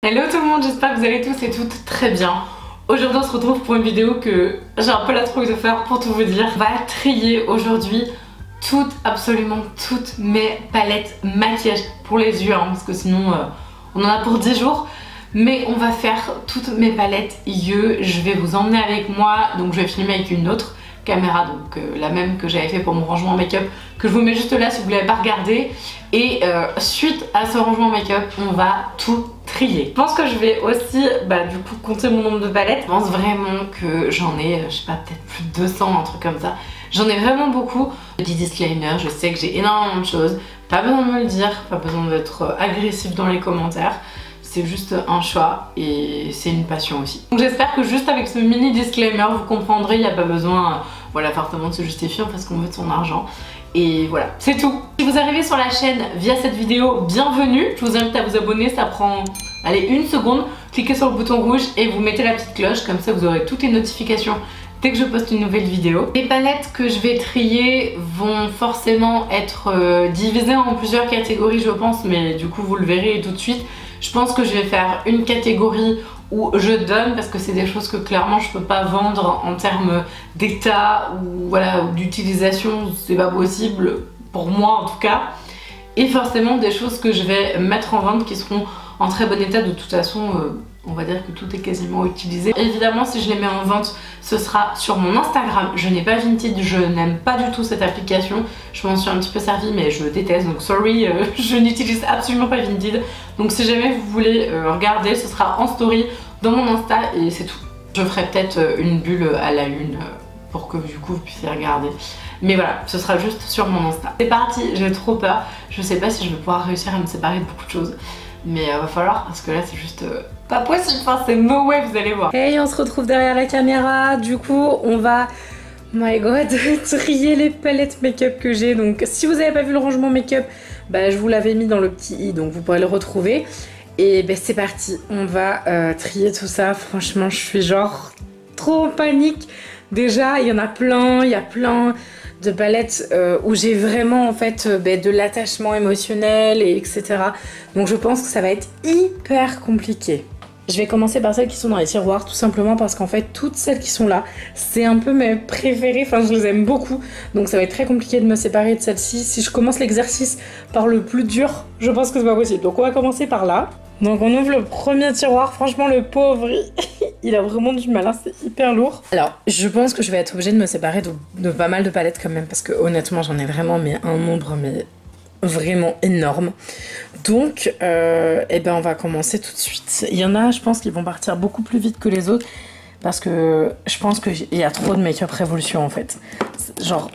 Hello tout le monde, j'espère que vous allez tous et toutes très bien. Aujourd'hui on se retrouve pour une vidéo que j'ai un peu la trouille de faire pour tout vous dire. On va trier aujourd'hui absolument toutes mes palettes maquillage pour les yeux, parce que sinon on en a pour 10 jours. Mais on va faire toutes mes palettes yeux, je vais vous emmener avec moi, donc je vais filmer avec une autre caméra, donc la même que j'avais fait pour mon rangement make-up, que je vous mets juste là si vous ne l'avez pas regardé. Et suite à ce rangement make-up, on va tout trier. Je pense que je vais aussi du coup compter mon nombre de palettes. Je pense vraiment que j'en ai, je sais pas, peut-être plus de 200, un truc comme ça. J'en ai vraiment beaucoup. Petit disclaimer, je sais que j'ai énormément de choses. Pas besoin de me le dire, pas besoin d'être agressif dans les commentaires. C'est juste un choix et c'est une passion aussi. Donc j'espère que juste avec ce mini disclaimer, vous comprendrez, il n'y a pas besoin fortement de se justifier, parce qu'on veut de son argent. Et voilà, c'est tout. Si vous arrivez sur la chaîne via cette vidéo, bienvenue. Je vous invite à vous abonner, ça prend, allez, une seconde. Cliquez sur le bouton rouge et vous mettez la petite cloche, comme ça vous aurez toutes les notifications dès que je poste une nouvelle vidéo. Les palettes que je vais trier vont forcément être divisées en plusieurs catégories, je pense, mais du coup vous le verrez tout de suite. Je pense que je vais faire une catégorie où je donne, parce que c'est des choses que clairement je peux pas vendre en termes d'état ou d'utilisation, c'est pas possible pour moi en tout cas. Et forcément des choses que je vais mettre en vente qui seront en très bon état. De toute façon on va dire que tout est quasiment utilisé. Évidemment si je les mets en vente, ce sera sur mon Instagram. Je n'ai pas Vinted, je n'aime pas du tout cette application. Je m'en suis un petit peu servie mais je déteste, donc sorry, je n'utilise absolument pas Vinted. Donc si jamais vous voulez regarder, ce sera en story dans mon Insta et c'est tout. Je ferai peut-être une bulle à la une pour que du coup vous puissiez regarder. Mais voilà, ce sera juste sur mon Insta. C'est parti, j'ai trop peur. Je sais pas si je vais pouvoir réussir à me séparer de beaucoup de choses. Mais va falloir, parce que là c'est juste pas possible, enfin c'est no way, vous allez voir. Hey, on se retrouve derrière la caméra. Du coup on va, my god, trier les palettes make-up que j'ai. Donc si vous avez pas vu le rangement make-up, je vous l'avais mis dans le petit i, donc vous pourrez le retrouver. Et c'est parti, on va trier tout ça. Franchement je suis genre trop en panique. Déjà il y en a plein, il y a plein de palettes où j'ai vraiment en fait de l'attachement émotionnel et etc. Donc je pense que ça va être hyper compliqué. Je vais commencer par celles qui sont dans les tiroirs, tout simplement parce qu'en fait toutes celles qui sont là, c'est un peu mes préférées, enfin je les aime beaucoup. Donc ça va être très compliqué de me séparer de celle-ci. Si je commence l'exercice par le plus dur, je pense que c'est pas possible. Donc on va commencer par là. Donc on ouvre le premier tiroir, franchement le pauvre, il a vraiment du mal, c'est hyper lourd. Alors je pense que je vais être obligée de me séparer de pas mal de palettes quand même, parce que honnêtement j'en ai vraiment un nombre vraiment énorme. Donc on va commencer tout de suite. Il y en a, je pense, qui vont partir beaucoup plus vite que les autres, parce que je pense qu'il y a trop de make-up révolution en fait. Genre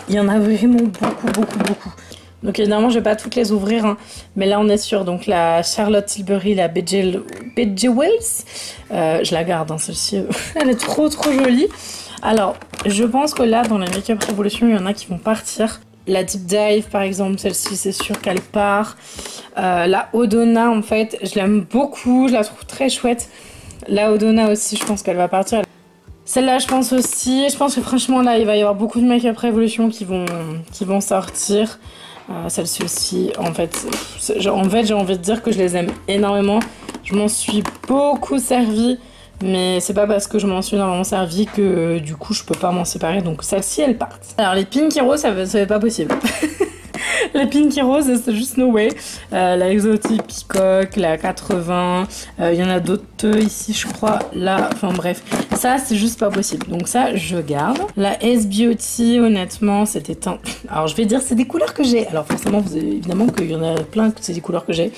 il y en a vraiment beaucoup. Donc évidemment je vais pas toutes les ouvrir, mais là on est sur donc la Charlotte Tilbury, la Bejewells. Je la garde, celle-ci, elle est trop jolie. Alors je pense que là dans les Make-up Révolution il y en a qui vont partir. La Deep Dive par exemple, celle-ci c'est sûr qu'elle part. La Odona en fait je l'aime beaucoup, je la trouve très chouette. La Odona aussi je pense qu'elle va partir. Celle-là je pense aussi, je pense que franchement là il va y avoir beaucoup de Make-up Révolution qui vont sortir. Celle-ci aussi, en fait j'ai envie de dire que je les aime énormément. Je m'en suis beaucoup servie, mais c'est pas parce que je m'en suis énormément servie que du coup je peux pas m'en séparer. Donc celle-ci elle part. Alors les Pinky Rose, ça va pas possible. Les Pinky Rose, c'est juste no way. La Exotic Peacock, la 80, il y en a d'autres ici je crois, là, enfin bref, ça c'est juste pas possible, donc ça je garde. La S Beauty, honnêtement c'était un... Alors je vais dire c'est des couleurs que j'ai, alors forcément vous avez, évidemment qu'il y en a plein que c'est des couleurs que j'ai,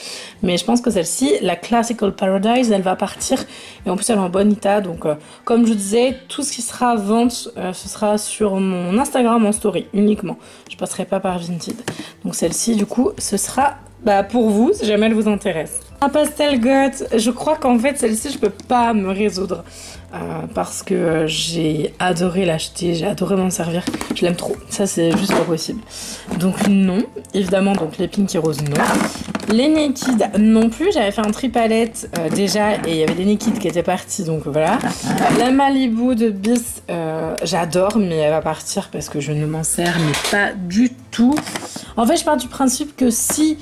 mais je pense que celle-ci, la Classical Paradise, elle va partir, et en plus elle est en bon état. Donc comme je disais, tout ce qui sera à vente, ce sera sur mon Instagram en story uniquement, je passerai pas par Vinted. Donc celle-ci du coup ce sera pour vous si jamais elle vous intéresse. La Pastel Goth, je crois qu'en fait celle-ci je peux pas me résoudre parce que j'ai adoré l'acheter, j'ai adoré m'en servir, je l'aime trop, ça c'est juste pas possible. Donc non, évidemment, donc les Pinky Rose non. Les Naked non plus, j'avais fait un tri-palette déjà et il y avait des Naked qui étaient partis, donc voilà. La Malibu de Bis, j'adore, mais elle va partir parce que je ne m'en sers mais pas du tout. En fait, je pars du principe que si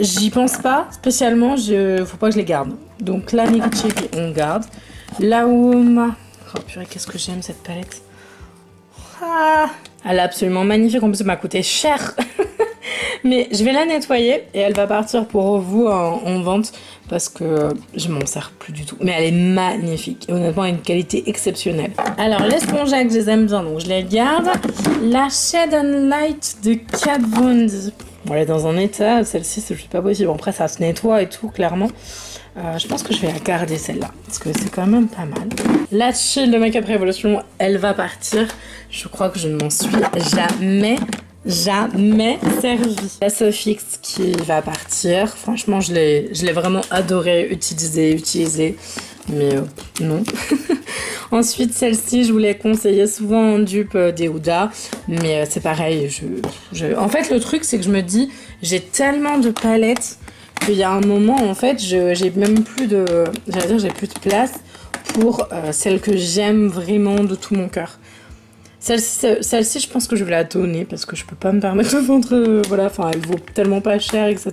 j'y pense pas spécialement, faut pas que je les garde. Donc la Naked Cherry, on garde. La Wooma. Oh purée, qu'est-ce que j'aime cette palette. Ah, elle est absolument magnifique. En plus, elle m'a coûté cher. Mais je vais la nettoyer et elle va partir pour vous en vente parce que je m'en sers plus du tout. Mais elle est magnifique et honnêtement, elle a une qualité exceptionnelle. Alors, les spongettes, je les aime bien, donc je les garde. La Shade and Light de Kat Von D. Bon, elle est dans un état, celle-ci, c'est pas possible. Après, ça se nettoie et tout, clairement. Je pense que je vais la garder celle-là parce que c'est quand même pas mal. La Chill de Makeup Revolution, elle va partir. Je crois que je ne m'en suis jamais servi. La Sofix qui va partir. Franchement, je l'ai vraiment adoré utiliser. Mais non. Ensuite, celle-ci, je vous l'ai conseillé souvent en dupe des Huda. Mais c'est pareil. En fait, le truc, c'est que je me dis, j'ai tellement de palettes qu'il y a un moment, en fait, j'ai même plus de... J'allais dire, j'ai plus de place pour celle que j'aime vraiment de tout mon cœur. Celle-ci, je pense que je vais la donner parce que je peux pas me permettre de vendre, voilà, enfin, elle vaut tellement pas cher, etc.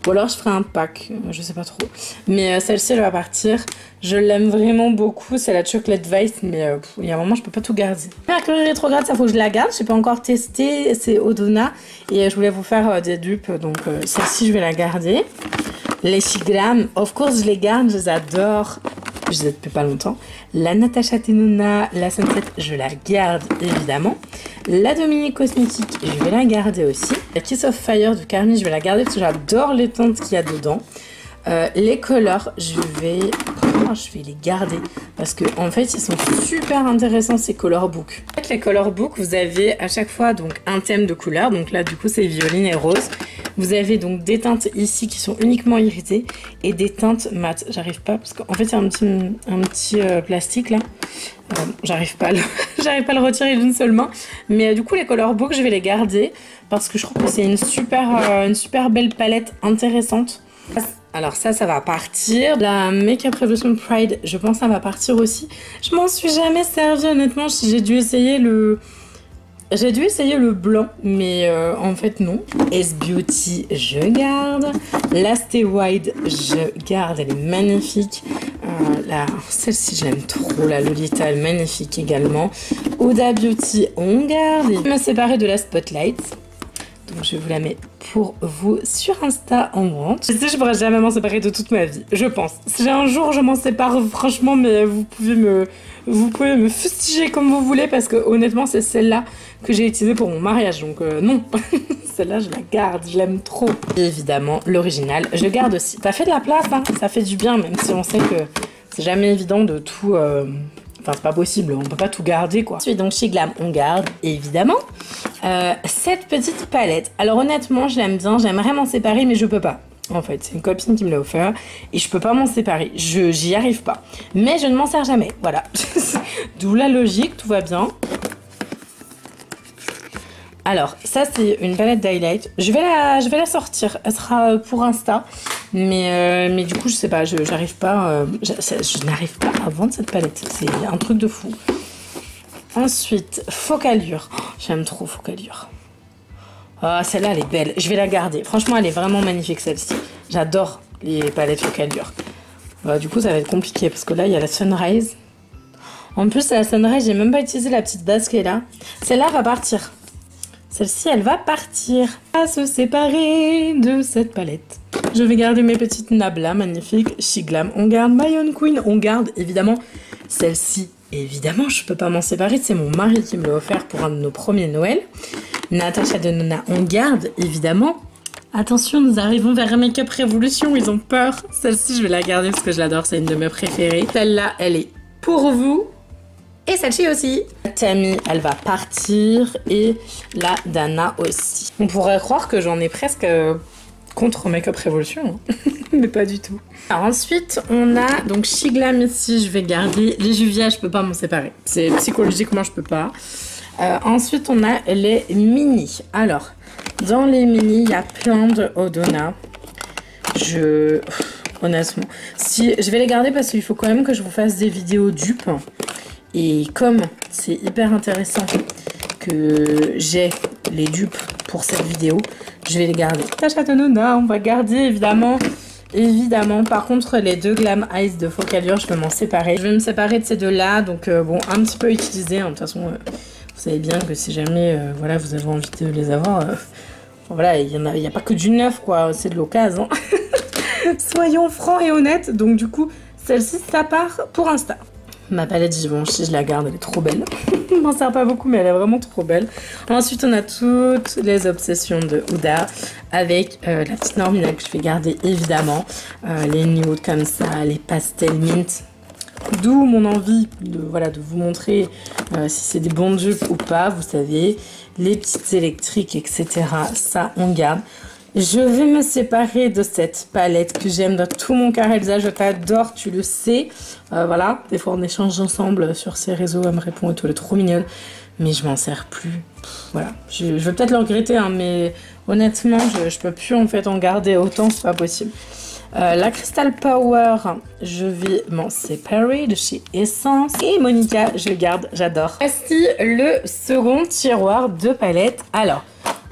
Ou alors je ferai un pack, je sais pas trop. Mais celle-ci, elle va partir. Je l'aime vraiment beaucoup, c'est la Chocolate Vice, mais il y a un moment, je peux pas tout garder. Mercury rétrograde, ça faut que je la garde, je n'ai pas encore testé, c'est Odona. Et je voulais vous faire des dupes, donc celle-ci, je vais la garder. Les Shiglam, of course, je les garde, je les adore. Je les ai depuis pas longtemps. La Natasha Denona, la Sunset, je la garde évidemment. La Dominique Cosmétique, je vais la garder aussi. La Kiss of Fire de Carmi, je vais la garder parce que j'adore les teintes qu'il y a dedans. Les colors, je vais les garder parce que en fait ils sont super intéressants ces color books. En fait, les color books, vous avez à chaque fois donc un thème de couleur. Donc là du coup c'est violine et rose. Vous avez donc des teintes ici qui sont uniquement irisées et des teintes mat. J'arrive pas parce qu'en fait il y a un petit plastique là. J'arrive pas à le retirer d'une seule main. Mais du coup les color books je vais les garder parce que je trouve que c'est une super belle palette intéressante. Alors ça va partir. La Makeup Revolution Pride, je pense que ça va partir aussi. Je m'en suis jamais servi honnêtement. J'ai dû essayer le blanc, mais en fait non. S-Beauty, je garde. La Stay Wide, je garde. Elle est magnifique. Celle-ci, je l'aime trop. La Lolita, elle est magnifique également. Huda Beauty, on garde. Et je vais me séparer de la Spotlight. Donc je vous la mets pour vous sur Insta en vente. Je sais, je pourrais jamais m'en séparer de toute ma vie, je pense. Si un jour je m'en sépare, franchement, mais vous pouvez me fustiger comme vous voulez parce que honnêtement, c'est celle-là que j'ai utilisée pour mon mariage. Donc non, celle-là, je la garde, je l'aime trop. Et évidemment, l'original, je garde aussi. Ça fait de la place, hein, ça fait du bien, même si on sait que c'est jamais évident de tout... Enfin, c'est pas possible, on peut pas tout garder, quoi. Ensuite, donc, chez Glam, on garde, évidemment. Cette petite palette. Alors, honnêtement, je l'aime bien. J'aimerais m'en séparer, mais je peux pas. En fait, c'est une copine qui me l'a offert. Et je peux pas m'en séparer. J'y arrive pas. Mais je ne m'en sers jamais. Voilà. D'où la logique, tout va bien. Alors, ça, c'est une palette d'highlight. Je vais la sortir. Elle sera pour Insta. Mais du coup, je sais pas, je n'arrive pas à vendre cette palette. C'est un truc de fou. Ensuite, Focallure. Oh, j'aime trop Focallure. Oh, celle-là, elle est belle. Je vais la garder. Franchement, elle est vraiment magnifique, celle-ci. J'adore les palettes Focallure. Du coup, ça va être compliqué parce que là, il y a la Sunrise. En plus, la Sunrise, j'ai même pas utilisé la petite base qui est là. Celle-là va partir. Celle-ci, elle va partir. À se séparer de cette palette. Je vais garder mes petites Nabla magnifiques. Chez Glam, on garde. My Own Queen, on garde. Évidemment, celle-ci, évidemment, je peux pas m'en séparer. C'est mon mari qui me l'a offert pour un de nos premiers Noël. Natasha Denona, on garde, évidemment. Attention, nous arrivons vers Makeup Revolution. Ils ont peur. Celle-ci, je vais la garder parce que je l'adore. C'est une de mes préférées. Celle-là, elle est pour vous. Et celle-ci aussi. Tammy, elle va partir. Et la Dana aussi. On pourrait croire que j'en ai presque contre Makeup Revolution. Mais pas du tout. Alors ensuite, on a donc chez Glam ici. Je vais garder les Juvia. Je peux pas m'en séparer. C'est psychologiquement, je peux pas. Ensuite, on a les mini. Alors, dans les mini, il y a plein de Odona. Honnêtement, je vais les garder parce qu'il faut quand même que je vous fasse des vidéos dupes. Et comme c'est hyper intéressant que j'ai les dupes pour cette vidéo. Je vais les garder. Tasha Tonona, on va garder évidemment. Évidemment, par contre, les deux Glam Eyes de Focallure, je vais m'en séparer. Je vais me séparer de ces deux-là, donc bon, un petit peu utilisé. Hein. De toute façon, vous savez bien que si jamais voilà, vous avez envie de les avoir, voilà, il n'y a pas que du neuf, quoi. C'est de l'occasion. Hein. Soyons francs et honnêtes. Donc du coup, celle-ci, ça part pour Insta. Ma palette Givenchy, je la garde, elle est trop belle. Je m'en sers pas beaucoup, mais elle est vraiment trop belle. Ensuite, on a toutes les obsessions de Huda avec la petite Normina que je vais garder évidemment. Les nudes comme ça, les pastels mint. D'où mon envie de, voilà, de vous montrer si c'est des bons dupes ou pas, vous savez. Les petites électriques, etc. Ça, on garde. Je vais me séparer de cette palette que j'aime de tout mon cœur. Elsa, je t'adore, tu le sais. Voilà, des fois on échange ensemble sur ces réseaux, elle me répond et tout, elle est trop mignonne. Mais je m'en sers plus. Voilà, je vais peut-être le regretter, hein, mais honnêtement, je peux plus en fait en garder autant, c'est pas possible. La Crystal Power, je vais m'en séparer de chez Essence. Et Monica, je garde, j'adore. Voici le second tiroir de palettes. Alors,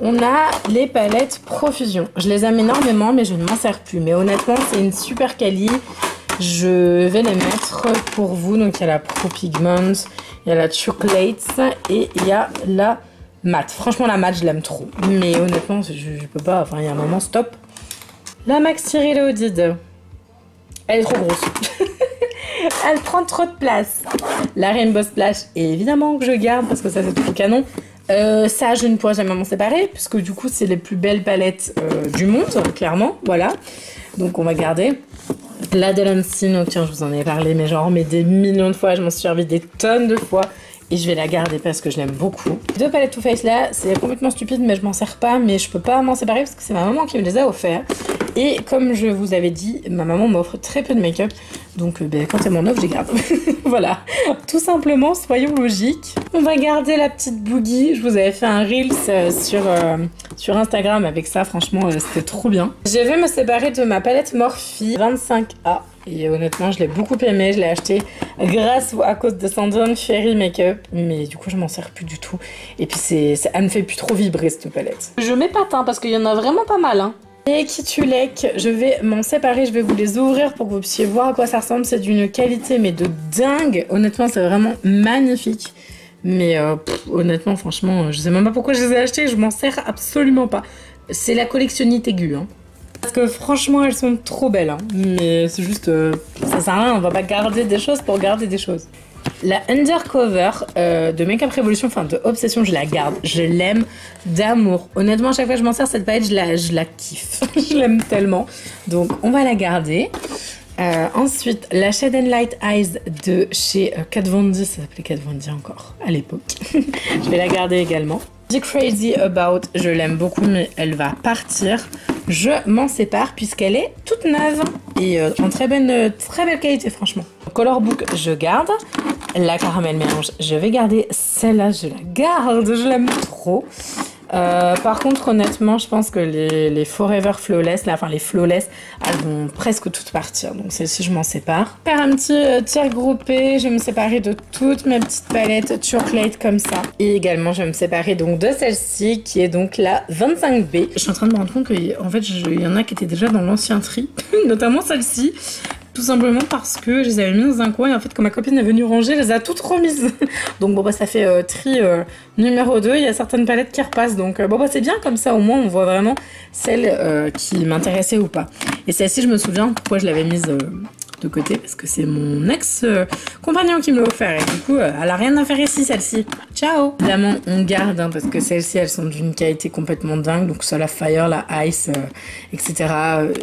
on a les palettes Profusion. Je les aime énormément, mais je ne m'en sers plus. Mais honnêtement, c'est une super quali. Je vais les mettre pour vous. Donc, il y a la Pro Pigment, il y a la Chocolate et il y a la Matte. Franchement, la Matte, je l'aime trop. Mais honnêtement, je peux pas. Enfin, il y a un moment, stop. La Maxi Reloaded. Elle est trop grosse. Elle prend trop de place. La Rainbow Splash, évidemment que je garde parce que ça, c'est tout canon. Ça, je ne pourrais jamais m'en séparer puisque du coup, c'est les plus belles palettes du monde, clairement. Voilà. Donc, on va garder. La Delancey, tiens, je vous en ai parlé, mais genre, mais des millions de fois. Je m'en suis servi des tonnes de fois. Et je vais la garder parce que je l'aime beaucoup. Deux palettes Too Faced là, c'est complètement stupide, mais je m'en sers pas. Mais je peux pas m'en séparer parce que c'est ma maman qui me les a offerts. Et comme je vous avais dit, ma maman m'offre très peu de make-up. Donc quand elle m'en offre, je les garde. Voilà, tout simplement, soyons logiques. On va garder la petite Boogie. Je vous avais fait un Reels sur Instagram avec ça. Franchement, c'était trop bien. Je vais me séparer de ma palette Morphe 25A. Et honnêtement, je l'ai beaucoup aimé. Je l'ai acheté grâce ou à cause de Sandrine Ferry Makeup. Mais du coup, je m'en sers plus du tout. Et puis, elle me fait plus trop vibrer cette palette. Je m'épate hein, parce qu'il y en a vraiment pas mal. Hein. Les Kitulek, je vais m'en séparer. Je vais vous les ouvrir pour que vous puissiez voir à quoi ça ressemble. C'est d'une qualité, mais de dingue. Honnêtement, c'est vraiment magnifique. Mais honnêtement, franchement, je sais même pas pourquoi je les ai achetés. Je m'en sers absolument pas. C'est la collectionnite aiguë. Hein. Parce que franchement, elles sont trop belles. Hein. Mais c'est juste... ça sert à rien, on va pas garder des choses pour garder des choses. La Undercover de Makeup Revolution, enfin de Obsession, je la garde. Je l'aime d'amour. Honnêtement, à chaque fois que je m'en sers, cette palette, je la kiffe. Je l'aime tellement. Donc, on va la garder. Ensuite, la Shade and Light Eyes de chez Kat Von D. Ça s'appelait Kat Von D encore à l'époque. Je vais la garder également. Be Crazy About, je l'aime beaucoup, mais elle va partir. Je m'en sépare puisqu'elle est toute neuve et en très belle qualité, franchement. Color Book, je garde. La Caramel Mélange, je vais garder. Celle-là, je la garde, je l'aime trop. Par contre, honnêtement, je pense que les Forever Flawless, là, enfin les Flawless, elles vont presque toutes partir. Donc celle-ci, je m'en sépare. Faire un petit tir groupé, je vais me séparer de toutes mes petites palettes Chocolate comme ça. Et également, je vais me séparer donc de celle-ci, qui est donc la 25B. Je suis en train de me rendre compte qu'en fait, il y en a qui étaient déjà dans l'ancien tri, notamment celle-ci. Tout simplement parce que je les avais mis dans un coin et en fait quand ma copine est venue ranger, elle les a toutes remises. Donc bon bah ça fait tri numéro 2, il y a certaines palettes qui repassent. Donc bon bah c'est bien comme ça, au moins on voit vraiment celle qui m'intéressait ou pas. Et celle-ci je me souviens pourquoi je l'avais mise de côté parce que c'est mon ex-compagnon qui me l'a offert et du coup elle a rien à faire ici celle-ci. Ciao. Évidemment on garde hein, parce que celles-ci elles sont d'une qualité complètement dingue, donc soit la Fire, la Ice, etc.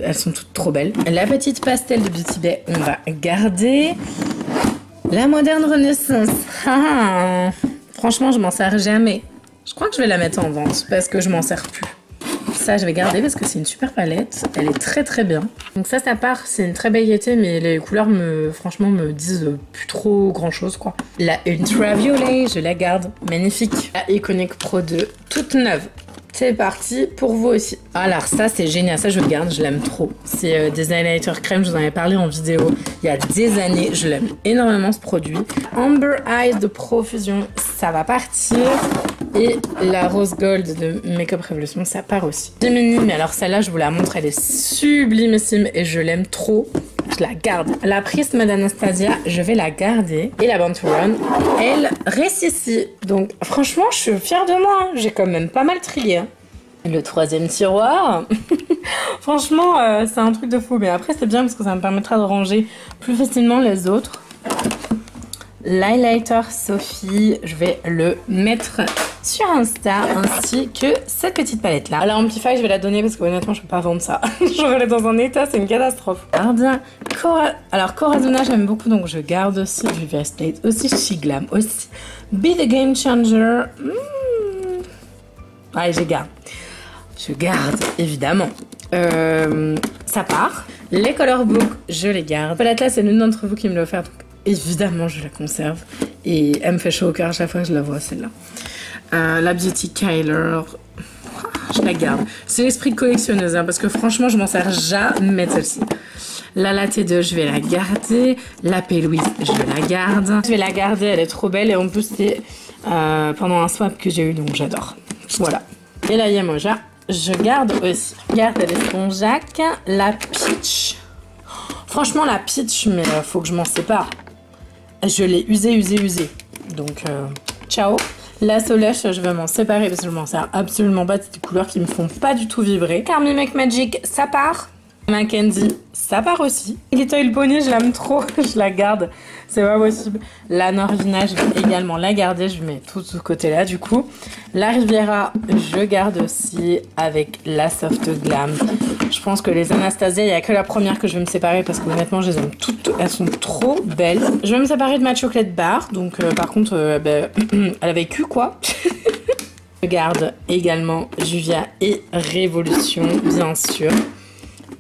Elles sont toutes trop belles. La petite pastel de Beauty Bay on va garder. La Moderne Renaissance. Franchement je m'en sers jamais. Je crois que je vais la mettre en vente parce que je m'en sers plus. Ça je vais garder parce que c'est une super palette, elle est très très bien. Donc ça part, c'est une très belle gaieté mais les couleurs franchement me disent plus trop grand chose quoi. La Ultraviolet, je la garde, magnifique. La Iconic Pro 2, toute neuve. C'est parti pour vous aussi. Alors ça c'est génial, ça je le garde, je l'aime trop. C'est des highlighters crème, je vous en avais parlé en vidéo il y a des années, je l'aime énormément ce produit. Amber Eyes de Profusion, ça va partir. Et la Rose Gold de Makeup Revolution, ça part aussi. Gemini, mais alors celle-là, je vous la montre, elle est sublimissime et je l'aime trop. Je la garde. La Prisme d'Anastasia, je vais la garder. Et la Born to Run, elle reste ici. Donc franchement, je suis fière de moi. Hein. J'ai quand même pas mal trié. Hein. Le troisième tiroir, franchement, c'est un truc de fou. Mais après, c'est bien parce que ça me permettra de ranger plus facilement les autres. L'highlighter Sophie, je vais le mettre sur Insta, ainsi que cette petite palette là. Alors Amplify, je vais la donner parce que honnêtement je peux pas vendre ça. Je vais aller dans un état, c'est une catastrophe. Alors Corazona j'aime beaucoup, donc je garde aussi. Vivian State aussi, She Glam aussi. Be the Game Changer. Ouais, je garde. Je garde évidemment. Ça part. Les Color Book, je les garde. Palette là, c'est l'une d'entre vous qui me l'a offert, donc évidemment je la conserve. Et elle me fait chaud au cœur à chaque fois que je la vois, celle-là. La Beauty Kyler, je la garde. C'est l'esprit collectionneuse, hein, parce que franchement, je m'en sers jamais de celle-ci. La Latte 2, je vais la garder. La P. Louise, je la garde. Je vais la garder, elle est trop belle. Et en plus, c'est pendant un swap que j'ai eu, donc j'adore. Voilà. Et la Yamoja, je garde aussi. Garde l'esponjac. La Peach. Franchement, la Peach, mais faut que je m'en sépare. Je l'ai usée. Donc, ciao. La Soleche, je vais m'en séparer parce que je m'en sers absolument pas. C'est des couleurs qui me font pas du tout vibrer. Carmine McMagic, ça part. Mackenzie, ça part aussi. Little Pony, je l'aime trop. Je la garde. C'est pas possible. La Norvina, je vais également la garder. Je mets tout ce côté-là, du coup. La Riviera, je garde aussi avec la Soft Glam. Je pense que les Anastasia, il n'y a que la première que je vais me séparer parce que honnêtement, je les aime toutes. Elles sont trop belles. Je vais me séparer de ma chocolate bar. Donc, par contre, elle a vécu, quoi. Je garde également Juvia et Révolution, bien sûr.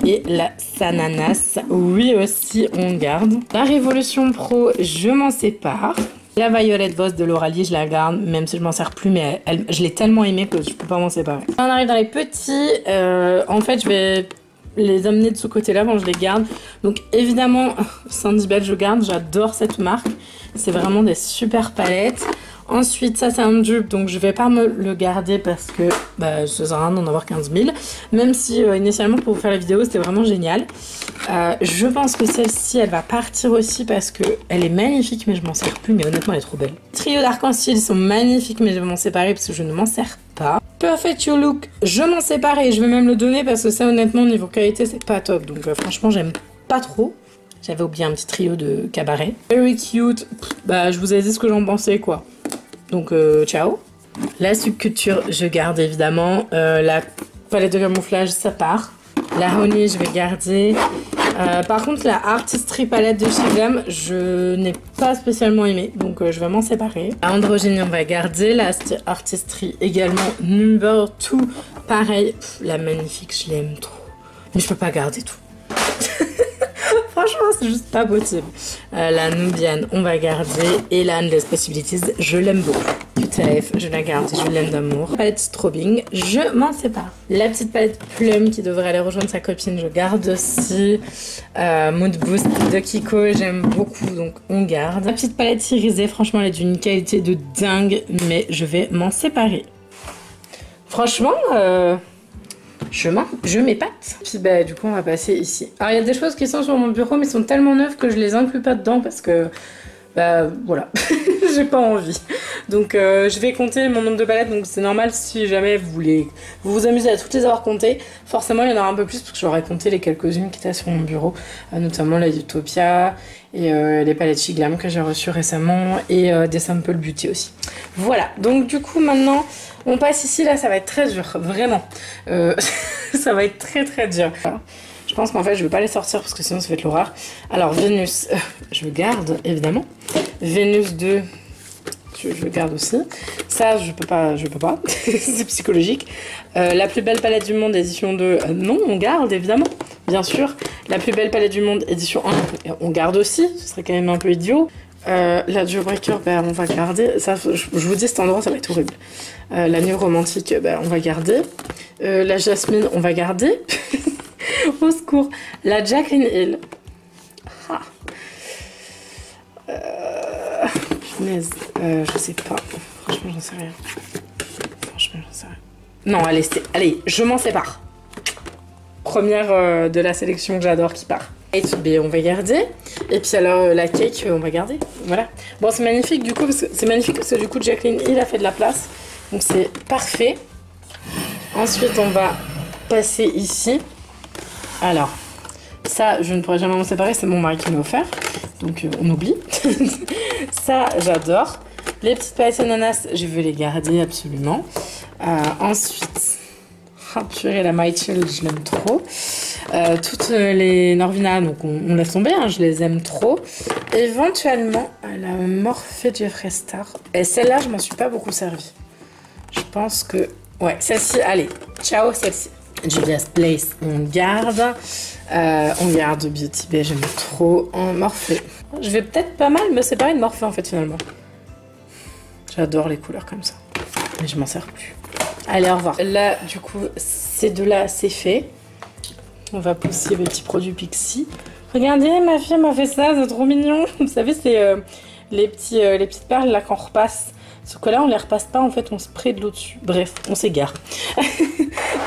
Et la Sananas, oui aussi, on garde. La Révolution Pro, je m'en sépare. La Violet Voss de Lauralie, je la garde, même si je m'en sers plus, mais je l'ai tellement aimée que je peux pas m'en séparer. On arrive dans les petits. En fait, je vais les amener de ce côté-là, bon, je les garde. Donc évidemment, Sandy Bell, je garde, j'adore cette marque. C'est vraiment des super palettes. Ensuite, ça c'est un dupe, donc je vais pas me le garder parce que ça sert à rien d'en avoir 15 000. Même si initialement pour vous faire la vidéo c'était vraiment génial. Je pense que celle-ci elle va partir aussi parce que elle est magnifique mais je m'en sers plus, mais honnêtement elle est trop belle. Trio d'arc-en-ciel, ils sont magnifiques mais je vais m'en séparer parce que je ne m'en sers pas. Perfect You Look, je m'en sépare et je vais même le donner parce que ça honnêtement niveau qualité c'est pas top. Donc franchement j'aime pas trop. J'avais oublié un petit trio de cabaret. Very Cute, je vous ai dit ce que j'en pensais quoi. Donc ciao. La Subculture, je garde évidemment. La palette de camouflage, ça part. La Honey, je vais garder. Par contre, la Artistry palette de chez Glam, je n'ai pas spécialement aimé. Donc je vais m'en séparer. La Androgynie, on va garder. La Artistry également. Number 2, pareil. La Magnifique, je l'aime trop. Mais je peux pas garder tout. Franchement, c'est juste pas possible. La Nubian, on va garder. Et la Endless Possibilities, je l'aime beaucoup. QTF, je la garde, je l'aime d'amour. Palette Strobing, je m'en sépare. La petite palette Plum qui devrait aller rejoindre sa copine, je garde aussi. Mood Boost de Kiko, j'aime beaucoup, donc on garde. La petite palette irisée, franchement, elle est d'une qualité de dingue, mais je vais m'en séparer. Franchement, je m'épate. Puis du coup on va passer ici. Alors il y a des choses qui sont sur mon bureau mais sont tellement neuves que je les inclus pas dedans parce que voilà, j'ai pas envie. Donc je vais compter mon nombre de palettes, donc c'est normal si jamais vous vous amusez à toutes les avoir comptées. Forcément il y en aura un peu plus parce que j'aurais compté les quelques-unes qui étaient sur mon bureau, notamment la Utopia et les palettes She Glam que j'ai reçues récemment et des Sample Beauty aussi. Voilà, donc du coup maintenant on passe ici, là ça va être très dur, vraiment. Ça va être très très dur. Je pense qu'en fait je vais pas les sortir parce que sinon ça va être l'horreur. Alors Vénus, je garde évidemment. Vénus 2, je garde aussi. Ça je peux pas, c'est psychologique. La plus belle palette du monde édition 2, non on garde évidemment, bien sûr. La plus belle palette du monde édition 1, on garde aussi, ce serait quand même un peu idiot. La Jawbreaker, on va garder. Ça, je vous dis, cet endroit, ça va être horrible. La Nuit Romantique, on va garder. La Jasmine, on va garder. Au secours. La Jacqueline Hill. Punaise, je sais pas. Franchement, j'en sais rien. Non, allez, je m'en sépare. Première de la sélection que j'adore qui part. Et B, on va garder. Et puis alors la cake, on va garder. Voilà. Bon, c'est magnifique du coup, parce que du coup Jacqueline, il a fait de la place. Donc c'est parfait. Ensuite, on va passer ici. Alors, ça, je ne pourrais jamais m'en séparer, c'est mon mari qui m'a offert. Donc on oublie. Ça, j'adore. Les petites palettes ananas, je veux les garder absolument. Ensuite, oh, purée, la My Chill, je l'aime trop. Toutes les Norvina, donc on laisse tomber, hein, je les aime trop. Éventuellement, la Morphe Jeffree Star. Et celle-là, je m'en suis pas beaucoup servie. Je pense que... Ouais, celle-ci, allez, ciao, celle-ci. Juvia's Place, on garde. On garde Beauty Bay, j'aime trop. En Morphe. Je vais peut-être pas mal me séparer de Morphe en fait, finalement. J'adore les couleurs comme ça. Mais je m'en sers plus. Allez, au revoir. Là, du coup, ces deux-là, c'est fait. On va pousser les petits produits Pixi. Regardez, ma fille m'a fait ça, c'est trop mignon. Vous savez, c'est les petites perles là qu'on repasse. Sauf que là, on les repasse pas, en fait, on spray de l'eau dessus. Bref, on s'égare.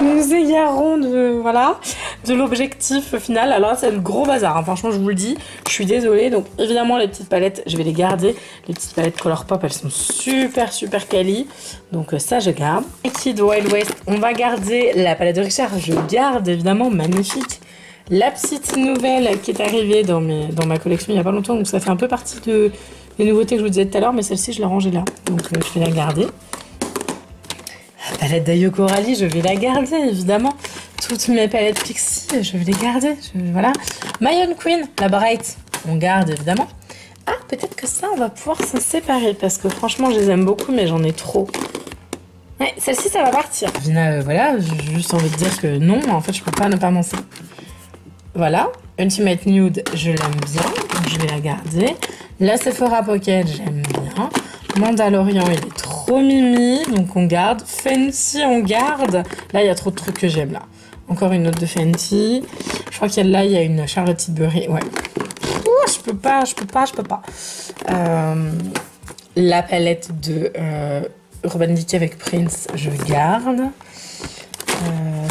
Nous nous égarons de l'objectif final. Alors là, c'est le gros bazar, hein. Franchement, je vous le dis. Je suis désolée. Donc, évidemment, les petites palettes, je vais les garder. Les petites palettes Colourpop, elles sont super, super quali. Donc, ça, je garde. Kid Wild West, on va garder la palette de Richard. Je garde, évidemment, magnifique. La petite nouvelle qui est arrivée dans ma collection il n'y a pas longtemps. Donc, ça fait un peu partie des nouveautés que je vous disais tout à l'heure. Mais celle-ci, je l'ai rangée là. Donc, je vais la garder. La palette d'Ayo Coralie, je vais la garder, évidemment. Toutes mes palettes Pixi, je vais les garder. Voilà. Mayon Queen, la Bright, on garde, évidemment. Ah, peut-être que ça, on va pouvoir s'en séparer. Parce que franchement, je les aime beaucoup, mais j'en ai trop. Ouais, celle-ci, ça va partir. Vina, voilà, j'ai juste envie de dire que non, en fait, je peux pas ne pas m'en séparer. Voilà. Ultimate Nude, je l'aime bien. Donc, je vais la garder. La Sephora Pocket, j'aime bien. Mandalorian, il est trop mimi, donc on garde. Fenty, on garde. Là, il y a trop de trucs que j'aime, là. Encore une autre de Fenty. Je crois qu'il y a là, il y a une Charlotte Tilbury. Ouais. Ouh, je peux pas. La palette de Urban Decay avec Prince, je garde.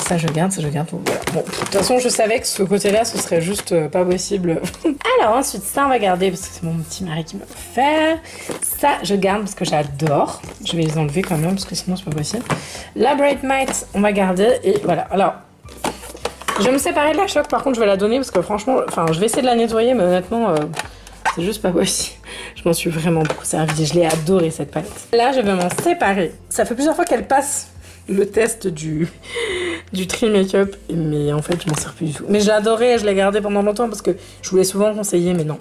Ça je garde. Voilà. Bon, de toute façon, je savais que ce côté-là, ce serait juste pas possible. Alors ensuite, ça on va garder parce que c'est mon petit mari qui m'a offert. Ça, je garde parce que j'adore. Je vais les enlever quand même parce que sinon c'est pas possible. La Bright Might, on va garder et voilà. Alors, je vais me séparer de la Choc. Par contre, je vais la donner parce que franchement, je vais essayer de la nettoyer, mais honnêtement, c'est juste pas possible. Je m'en suis vraiment beaucoup servie. Je l'ai adoré cette palette. Là, je vais m'en séparer. Ça fait plusieurs fois qu'elle passe le test du Tree Makeup, mais en fait je m'en sers plus du tout. Mais j'ai adoré, je l'ai gardé pendant longtemps parce que je vous l'ai souvent conseillé, mais non,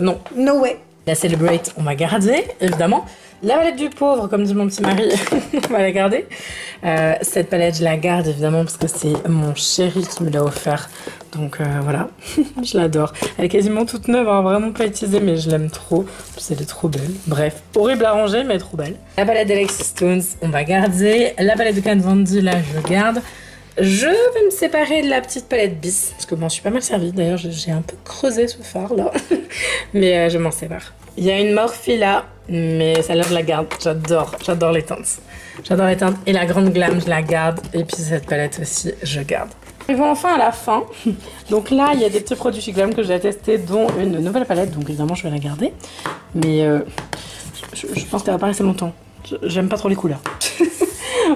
non, no way. La Celebrate, on va garder, évidemment. La palette du pauvre, comme dit mon petit mari, on va la garder. Cette palette, je la garde évidemment parce que c'est mon chéri qui me l'a offert. Donc voilà, je l'adore. Elle est quasiment toute neuve, hein, vraiment pas utilisée, mais je l'aime trop. Elle est trop belle. Bref, horrible à ranger, mais trop belle. La palette d'Alexis Stones, on va garder. La palette de Kat Von D, là, je garde. Je vais me séparer de la petite palette Bis, parce que bon, je suis pas mal servie. D'ailleurs, j'ai un peu creusé ce fard là, mais je m'en sépare. Il y a une Morphe là, mais celle-là je la garde. J'adore les teintes. J'adore les teintes. Et la grande glam, je la garde. Et puis cette palette aussi, je garde. Arrivons enfin à la fin. Donc là, il y a des petits produits chez Glam que j'ai testés, dont une nouvelle palette. Donc évidemment, je vais la garder. Mais je pense qu'elle va pas rester longtemps. J'aime pas trop les couleurs.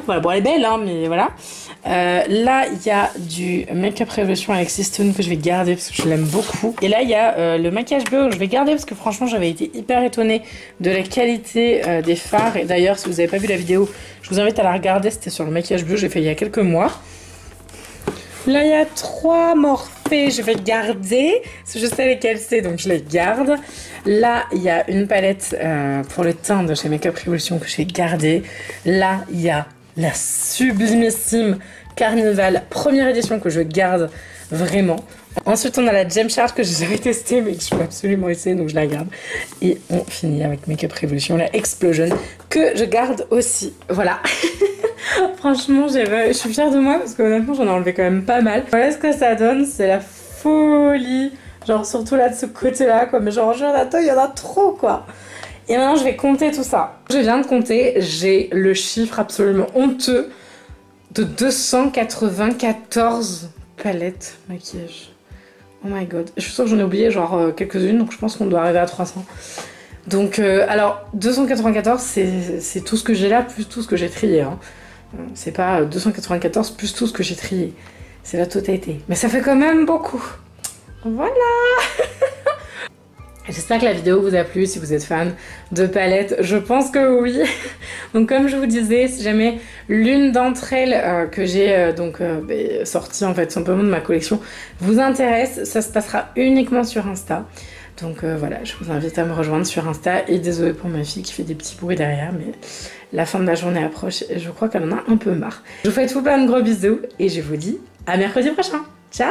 Voilà, bon, elle est belle, hein, mais voilà. Là, il y a du Make-up Revolution avec Stone que je vais garder parce que je l'aime beaucoup. Et là, il y a le maquillage bleu que je vais garder parce que franchement, j'avais été hyper étonnée de la qualité des fards. Et d'ailleurs, si vous n'avez pas vu la vidéo, je vous invite à la regarder. C'était sur le maquillage bleu, j'ai fait il y a quelques mois. Là, il y a 3 Morphe, je vais garder. Parce que je sais lesquelles c'est, donc je les garde. Là, il y a une palette pour le teint de chez Make-up Revolution que je vais garder. Là, il y a la sublimissime Carnival première édition que je garde vraiment. Ensuite, on a la Gem Charge que j'ai jamais testée mais que je peux absolument essayer, donc je la garde. Et on finit avec Make-up Revolution, la Explosion, que je garde aussi. Voilà. Franchement, je suis fière de moi parce que honnêtement, j'en ai enlevé quand même pas mal. Voilà ce que ça donne, c'est la folie. Genre, surtout là de ce côté-là, quoi. Mais genre, Jonathan, il y en a trop, quoi. Et maintenant, je vais compter tout ça. Je viens de compter, j'ai le chiffre absolument honteux de 294 palettes maquillage. Oh my god. Je suis sûre que j'en ai oublié genre quelques-unes, donc je pense qu'on doit arriver à 300. Donc alors 294 c'est tout ce que j'ai là plus tout ce que j'ai trié. Hein. C'est pas 294 plus tout ce que j'ai trié. C'est la totalité. Mais ça fait quand même beaucoup. Voilà. J'espère que la vidéo vous a plu si vous êtes fan de palettes. Je pense que oui. Donc comme je vous disais, si jamais l'une d'entre elles que j'ai sortie en fait simplement de ma collection vous intéresse, ça se passera uniquement sur Insta. Donc voilà, je vous invite à me rejoindre sur Insta. Et désolée pour ma fille qui fait des petits bruits derrière, mais la fin de la journée approche et je crois qu'elle en a un peu marre. Je vous fais tout plein de gros bisous et je vous dis à mercredi prochain. Ciao!